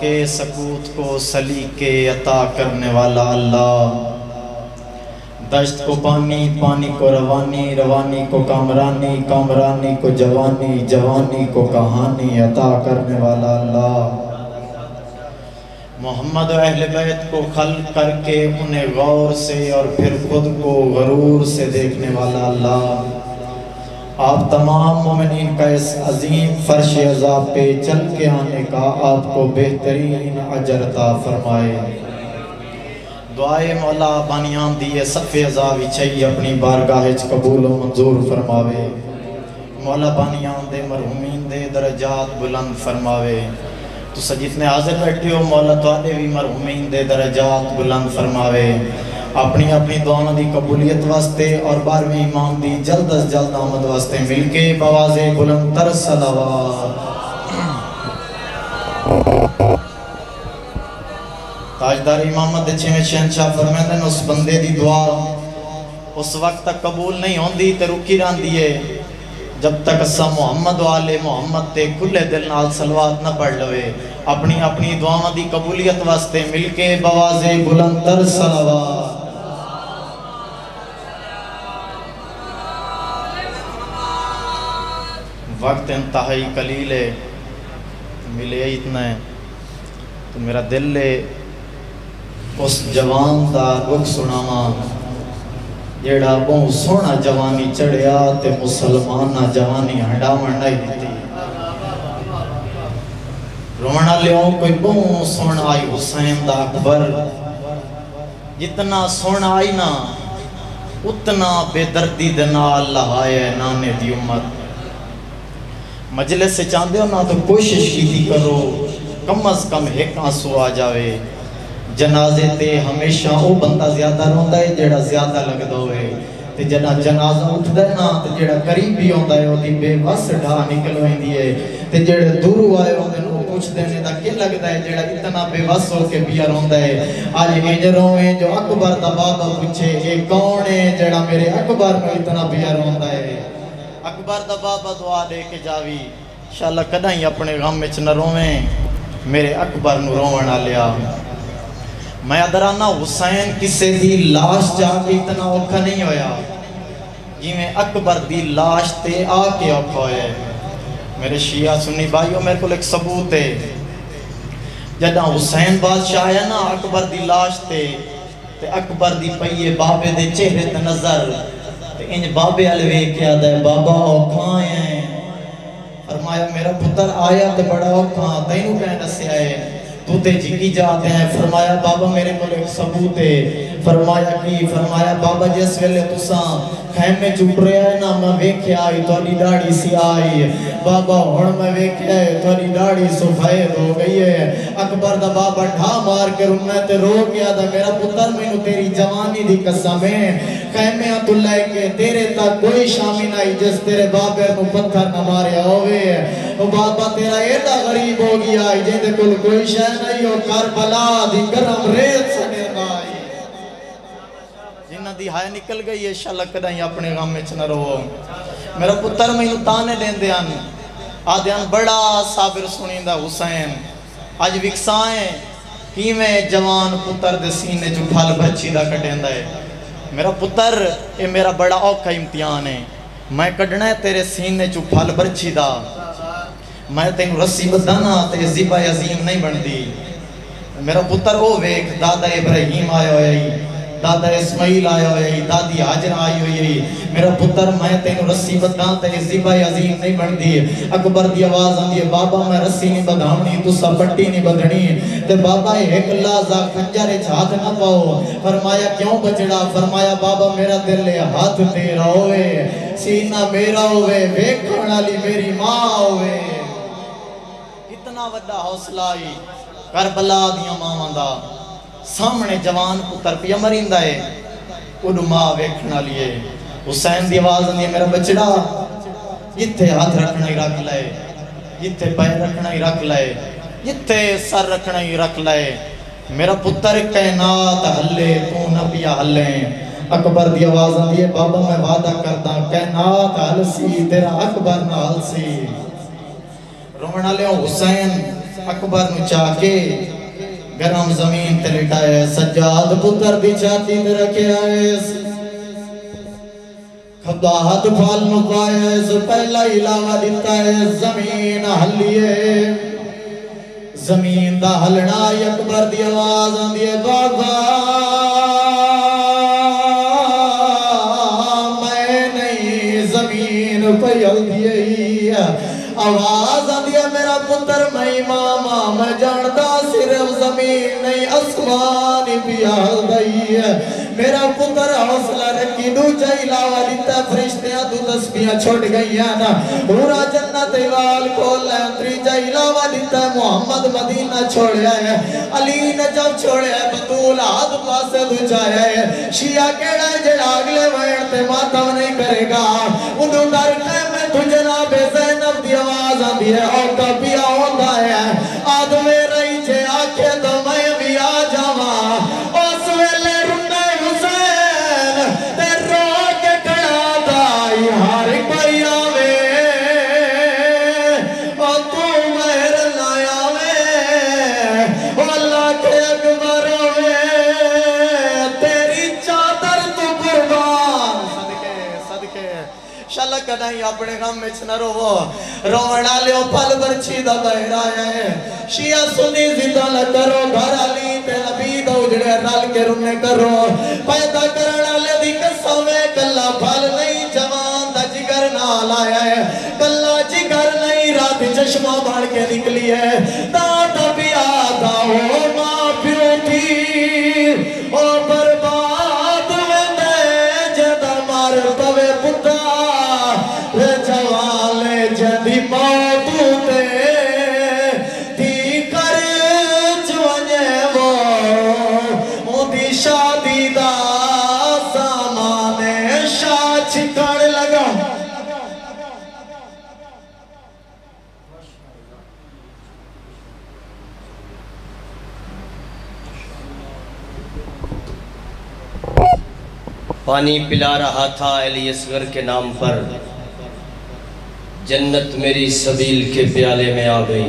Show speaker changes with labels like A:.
A: کے سکوت کو سلیقے عطا کرنے والا اللہ، دشت کو پانی، پانی کو روانی، روانی کو کامرانی، کامرانی کو جوانی، جوانی کو کہانی عطا کرنے والا اللہ، محمد و اہل بیت کو خلق کر کے انہیں غور سے اور پھر خود کو غرور سے دیکھنے والا اللہ، آپ تمام مومنین کا اس عظیم فرش عذاب پہ چل کے آنے کا آپ کو بہترین اجر عطا فرمائے۔ دعائے مولا بانیان دیئے صف عذابی چاہیے اپنی بارگاہ قبول و منظور فرماوے، مولا بانیان دے مرحومین دے درجات بلند فرماوے۔ تو سجدنے حاضر بیٹھے ہو، مولا تواڈے بھی مرحومین دے درجات بلند فرماوے، اپنی اپنی دعاؤں دی قبولیت واسطے اور 12ویں امام دی جلد از جلد آمد واسطے مل کے بآواز بلند تر صلوات۔ تاجدار امامت دے چھویں شہنشاہ فرمائندے ہیں اس بندے دی دعا اس وقت تک قبول نہیں ہوندی تے رکی رہندی ہے جب تک اسا محمد و آل محمد تے کھلے دل نال صلوات نہ پڑھ لوے۔ اپنی اپنی دعاؤں دی قبولیت واسطے مل کے بآواز بلند تر صلوات۔ وقت انتہائی قلیل ہے، ملے اتنا ہے تو میرا دل ہے اس جوان دا رخ سناواں جیڑا بہت سونا جوانی چڑھیا تے مسلمانہ جوانی ہنڈاون نہیں دیتی، رونا لیوں کوئی بہت سونا آئی حسین دا اکبر، جتنا سونا آئی نا اتنا بے دردی دنا اللہ آئے نانے دی امت۔ مجلس سے چاندے ہو نا تو کوشش کی کرو کم از کم ایک آنسو آ جاوے، جنازے تے ہمیشہ وہ بندہ زیادہ روندا ہے جیڑا زیادہ لگدا ہوئے، تے جنا جنازہ اٹھدا ہے نا تے جیڑا قریبی ہوندا ہے اودی بے وس ڈھا نکل ویندی ہے، تے جیڑے دور آئے ہوندے نوں پوچھ دینے دا کی لگدا ہے جیڑا اتنا بے وس ہو کے پیا روندا ہے۔ آج انج روئے جو اکبر دا بابا پوچھے اے کون ہے جیڑا میرے اکبر میں اتنا پیا روندا ہے۔ اکبر دا بابا دعا دے کے جاوی انشاءاللہ کداں ہی اپنے غم وچ نہ روویں، میرے اکبر نوں روونا لیا۔ میں ادرانا حسین کسے دی لاش جا کے اتنا اوکھا نہیں ہویا جی میں اکبر دی لاش تے آ کے اوکھا ہوئے۔ میرے شیعہ سنی بھائیوں میرے کو ایک ثبوت ہے، جدہ حسین بادشاہ آیا نا اکبر دی لاش تے اکبر دی پئیے بابے دے چہرے تے نظر تے انج بابے علوے کیا دے بابا اوکھا ہیں، فرمایا میرا پتر آیا تے بڑا اوکھا تینوں کہنے سے آئے تو تے جھکی جاتے ہیں۔ فرمایا بابا میرے کو ایک ثبوت ہے، فرمایا کی؟ فرمایا بابا جس ویلے تساں خیمے چپ رہے ہیں نا میں ویکھے آئی توڑی ڈاڑی سی آئی، بابا ہون میں ویکھے آئی توڑی ڈاڑی سفید ہو گئی ہے۔ اکبر دا بابا ڈھا مار کے رونے تے رو گیا دا میرا پتر میں نو تیری جوانی دی قسم ہے، خیمے تو لے کے تیرے تک کوئی شامی نہیں جس تیرے بابے نو پتھر نہ ماریا ہوئے، وہ بابا تیرا ایڈا غریب ہو گیا جے دے کل کوئی شے نہیں ہو کربلا دی گرم ریت سنے گائی جنہ دی ہائے نکل گئی ہے شلک دائیں اپنے غم میں چنہ رہو۔ میرا پتر میں تانے دین دیان آدھیان بڑا صابر سنیندہ حسین آج وکسائیں کیویں جوان پتر دے سینے جو پھال بچی دا کٹیندہ ہے۔ میرا پتر اے میرا بڑا اوکھا امتحان ہے، میں کڑنا ہے تیرے سینے جو پھال بچی دا، میں تینوں رسی بدانا تے زیبہ عظیم نہیں بندی۔ میرا پتر او ویک دادا ابراہیم آیا ہوئی، دادا اسماعیل آیا ہوئی، دادی حاجر آئی ہوئی، میرا پتر میں تینوں رسی بدانا تے زیبہ عظیم نہیں بندی۔ اکبر دی آواز آندی ہے بابا میں رسی نہیں بدھاؤنی تو سا پٹی نہیں بدھنی، تے بابا ایک لازہ خنجر چھات نہ پاؤ۔ فرمایا کیوں بچڑا؟ فرمایا بابا میرا دل ہے ہاتھ تیرا ہوئے، سینہ میرا ہوئے، ویکھنا لی میری ماں ہوئے۔ اتنا وڈا حوصلہ آئی کربلا دیا ماں دا سامنے جوان پتر پیا مرندہ ہے انہوں ماں ویکھنا لیے۔ حسین دی آواز نہیں میرا بچڑا جتھے ہاتھ رکھنا ہی رکھ لائے، جتھے پیر رکھنا ہی رکھ لائے، جتھے سر رکھنا ہی رکھ لائے، میرا پتر کائنات ہلے تو نہ پیا ہلیں۔ اکبر دی آواز نہیں بابا میں وعدہ کرتا کائنات ہل سی تیرا اکبر نہ ہل سی۔ رونا لے حسین اکبر نو چاہ کے گرم زمین تے لٹائے سجاد پتر دی چھاتی تے رکھے آئے کھبا ہاتھ پھال نو پائے سو پہلا علاوہ دیتا ہے زمین ہلیے زمین دا ہلنا اکبر دی آواز آندی ہے بابا میں نہیں زمین پہ ہلدی ہے آواز آندی ہے میرا پتر میں امام میں جانتا صرف زمین نہیں اسمان بھی ہلدی ہے میرا پتر حوصلہ رکھی دو جا علاوہ دیتا فرشتیاں دو تسبیاں چھوٹ گئی ہیں نا پورا جنت وال کھول ہے تریجا علاوہ دیتا محمد مدینہ چھوڑیا ہے علی نے جب چھوڑیا ہے بطول ہاتھ پاسے دو جایا ہے شیعہ کیڑا ہے جڑا اگلے ویڑتے ماتم نہیں کرے گا انہوں در میں تو جناب زینب دی آواز آندی ہے اور کبھی آؤندا ہے آدمے رہی چھے آکھے تو میں بھی آ جاواں اس ویلے رنے حسین تے رو کے کھڑا دائی ہر کوئی آوے اور تو مہر نہ آوے اور اللہ کے اکبر ہوئے تیری چادر تو قربان صدقے شلک نہیں اپنے غم میں چھنا روڑا لیو پل برچی دا بہر آیا ہے شیعہ سنی زندہ نہ کرو گھر علی تے نبی دا اجڑے رال کے رنے کرو پیدا کرنا لے دی قسم ہے کلا پھل نہیں جوان دا جگر نال آیا ہے کلا جگر نہیں رات چشمہ بڑھ کے نکلی ہے دادا بھی آدھا ہو ماں پیو تھی او برباد میں دے جدہ مار پوے پتا رے جوالے جدی موتو تے دی کر جونے وہ دی شادی دا سامان شاہ چھکڑ لگا
B: پانی پلا رہا تھا علی اصغر کے نام پر جنت میری سبیل کے پیالے میں آ گئی